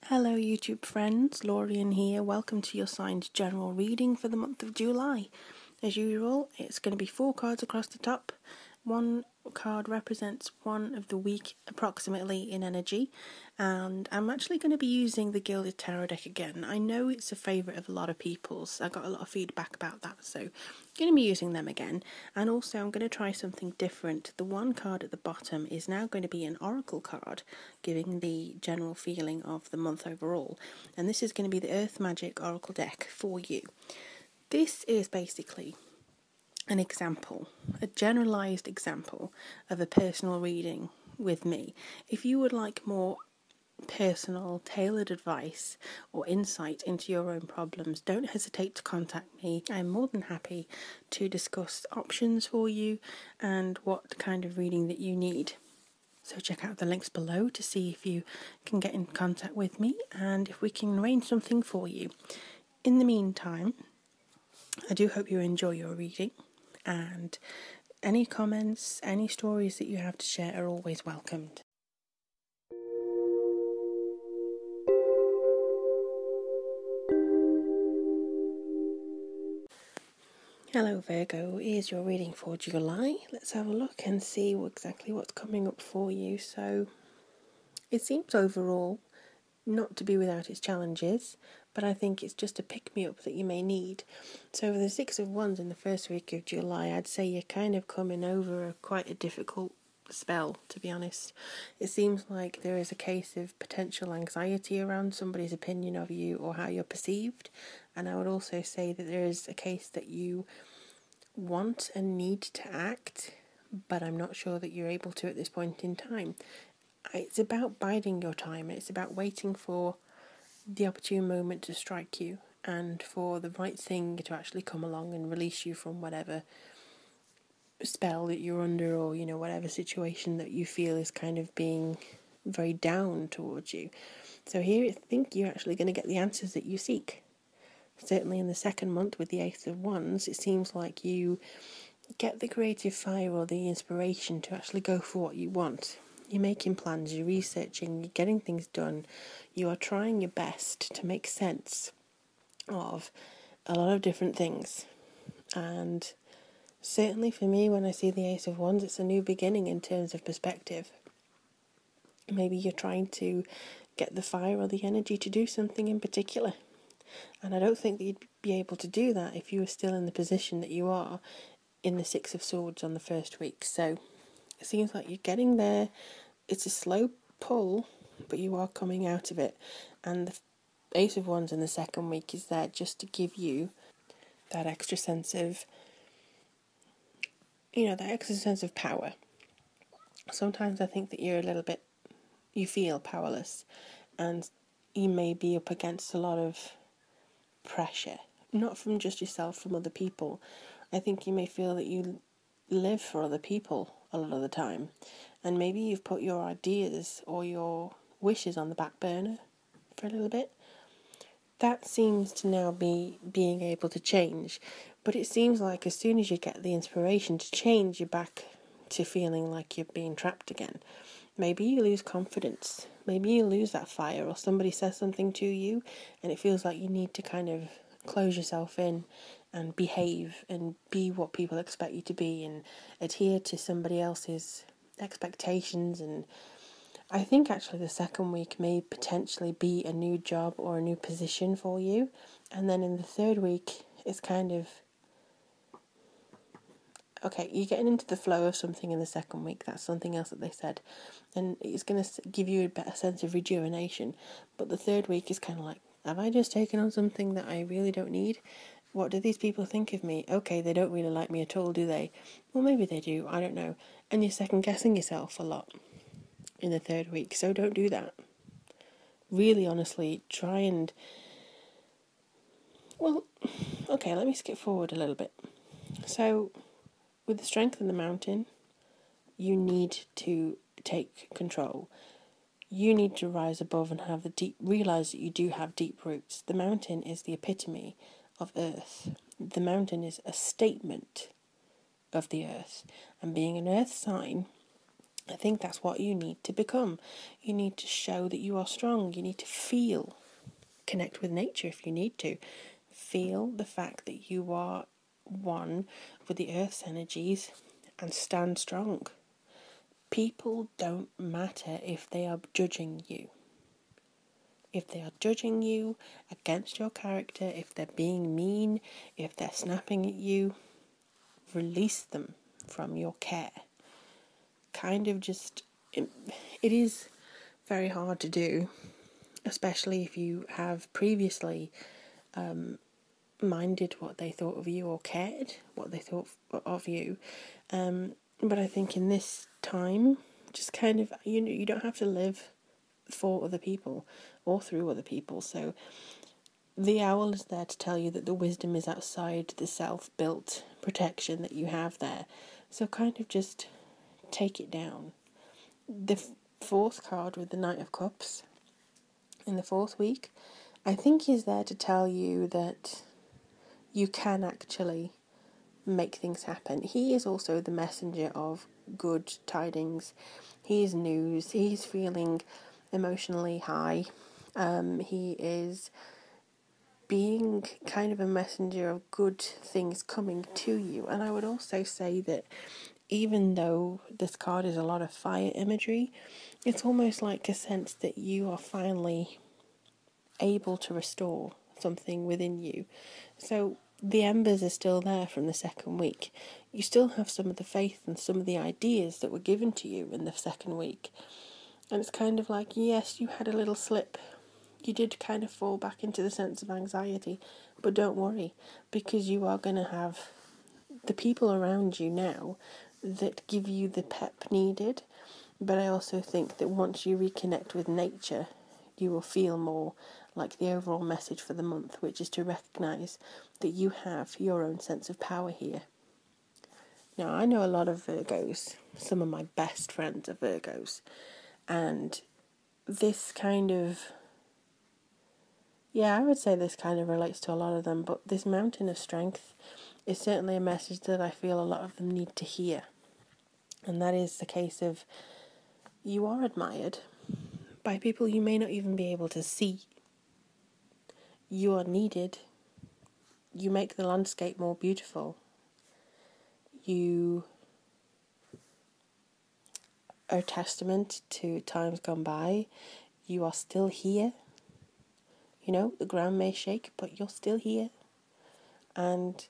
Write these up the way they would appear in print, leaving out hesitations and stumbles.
Hello YouTube friends, Lorien here. Welcome to your signed general reading for the month of July. As usual, it's going to be 4 cards across the top. One card represents one of the week approximately in energy, and I'm actually going to be using the Gilded Tarot deck again. I know it's a favourite of a lot of people's. I got a lot of feedback about that, so I'm going to be using them again. And also I'm going to try something different. The one card at the bottom is now going to be an oracle card, giving the general feeling of the month overall. And this is going to be the Earth Magic Oracle deck for you. This is basically an example, a generalised example of a personal reading with me. If you would like more personal, tailored advice or insight into your own problems, don't hesitate to contact me. I'm more than happy to discuss options for you and what kind of reading that you need. So check out the links below to see if you can get in contact with me and if we can arrange something for you. In the meantime, I do hope you enjoy your reading, and any comments, any stories that you have to share are always welcomed. Hello Virgo, here's your reading for July. Let's have a look and see exactly what's coming up for you. So it seems overall not to be without its challenges, but I think it's just a pick-me-up that you may need. So for the Six of Wands in the first week of July, I'd say you're kind of coming over quite a difficult spell, to be honest. It seems like there is a case of potential anxiety around somebody's opinion of you or how you're perceived, and I would also say that there is a case that you want and need to act, but I'm not sure that you're able to at this point in time. It's about biding your time. It's about waiting for the opportune moment to strike you and for the right thing to actually come along and release you from whatever spell that you're under, or whatever situation that you feel is kind of being very down towards you. So here I think you're actually going to get the answers that you seek. Certainly in the second month with the Ace of Wands, it seems like you get the creative fire or the inspiration to actually go for what you want. You're making plans, you're researching, you're getting things done, you are trying your best to make sense of a lot of different things. And certainly for me, when I see the Ace of Wands, it's a new beginning in terms of perspective. Maybe you're trying to get the fire or the energy to do something in particular. And I don't think that you'd be able to do that if you were still in the position that you are in the Six of Swords on the first week. So it seems like you're getting there. It's a slow pull, but you are coming out of it. And the Ace of Wands in the second week is there just to give you that extra sense of, that extra sense of power. Sometimes I think that you feel powerless, and you may be up against a lot of pressure, not from just yourself, from other people. I think you may feel that you live for other people a lot of the time, and maybe you've put your ideas or your wishes on the back burner for a little bit. That seems to now be being able to change, but it seems like as soon as you get the inspiration to change, you're back to feeling like you're being trapped again. Maybe you lose confidence, maybe you lose that fire, or somebody says something to you and it feels like you need to kind of close yourself in and behave and be what people expect you to be and adhere to somebody else's expectations. And I think actually the second week may potentially be a new job or a new position for you, and then in the third week it's kind of okay, you're getting into the flow of something in the second week. That's something else that they said, and it's going to give you a better sense of rejuvenation. But the third week is kind of like, have I just taken on something that I really don't need? What do these people think of me? Okay, they don't really like me at all, do they? Well, maybe they do, I don't know. And you're second guessing yourself a lot in the third week, so don't do that. Really, honestly, try and... Well, okay, let me skip forward a little bit. So, with the Strength of the Mountain, you need to take control. You need to rise above and realise that you do have deep roots. The mountain is the epitome of earth. The mountain is a statement of the earth. And being an earth sign, I think that's what you need to become. You need to show that you are strong. You need to feel, connect with nature if you need to. Feel the fact that you are one with the earth's energies and stand strong. People don't matter if they are judging you. If they are judging you against your character, if they're being mean, if they're snapping at you, release them from your care. Kind of just, it is very hard to do, especially if you have previously minded what they thought of you or cared what they thought of you. But I think in this time, just kind of, you don't have to live for other people or through other people. So the owl is there to tell you that the wisdom is outside the self-built protection that you have there. So kind of just take it down. The fourth card with the Knight of Cups in the fourth week, I think is there to tell you that you can actually make things happen. He is also the messenger of good tidings. He is news. He's feeling emotionally high. He is being kind of a messenger of good things coming to you. And I would also say that even though this card is a lot of fire imagery, it's almost like a sense that you are finally able to restore something within you. So the embers are still there from the second week. You still have some of the faith and some of the ideas that were given to you in the second week. And it's kind of like, yes, you had a little slip. You did kind of fall back into the sense of anxiety, but don't worry, because you are going to have the people around you now that give you the pep needed. But I also think that once you reconnect with nature, you will feel more like the overall message for the month, which is to recognise that you have your own sense of power here. Now, I know a lot of Virgos. Some of my best friends are Virgos. And this kind of, I would say this kind of relates to a lot of them, but this mountain of strength is certainly a message that I feel a lot of them need to hear. And that is the case of, you are admired by people you may not even be able to see. You are needed. You make the landscape more beautiful. You are a testament to times gone by. You are still here. The ground may shake, but you're still here. And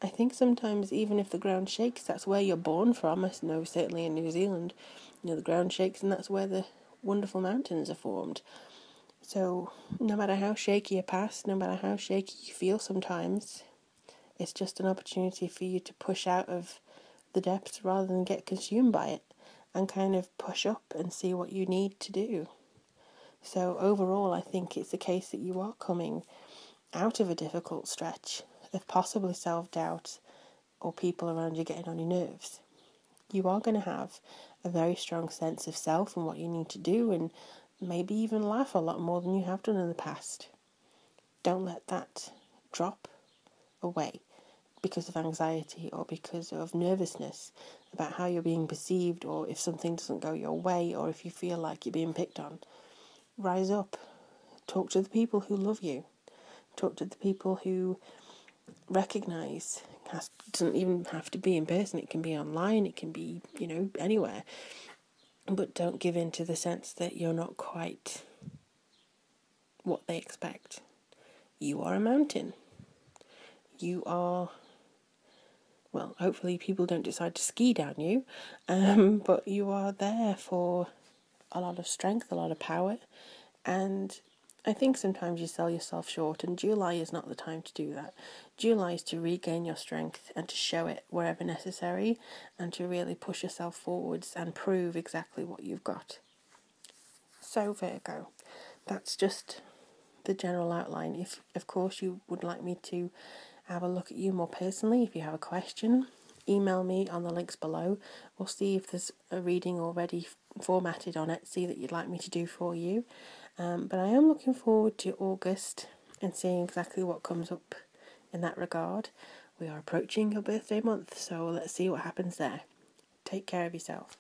I think sometimes even if the ground shakes, that's where you're born from. I know certainly in New Zealand, the ground shakes and that's where the wonderful mountains are formed. So no matter how shaky your past, no matter how shaky you feel sometimes, it's just an opportunity for you to push out of the depths rather than get consumed by it and kind of push up and see what you need to do. So overall, I think it's a case that you are coming out of a difficult stretch of possibly self-doubt or people around you getting on your nerves. You are going to have a very strong sense of self and what you need to do, and maybe even laugh a lot more than you have done in the past. Don't let that drop away because of anxiety or because of nervousness about how you're being perceived, or if something doesn't go your way, or if you feel like you're being picked on. Rise up. Talk to the people who love you. Talk to the people who recognise. It doesn't even have to be in person. It can be online. It can be, anywhere. But don't give in to the sense that you're not quite what they expect. You are a mountain. You are, hopefully people don't decide to ski down you, but you are there for a lot of strength, a lot of power, and I think sometimes you sell yourself short, and July is not the time to do that. July is to regain your strength and to show it wherever necessary, and to really push yourself forwards and prove exactly what you've got. So Virgo, that's just the general outline. If, of course, you would like me to have a look at you more personally, if you have a question, email me on the links below, or see if there's a reading already formatted on Etsy that you'd like me to do for you. But I am looking forward to August and seeing exactly what comes up in that regard. We are approaching your birthday month, so let's see what happens there. Take care of yourself.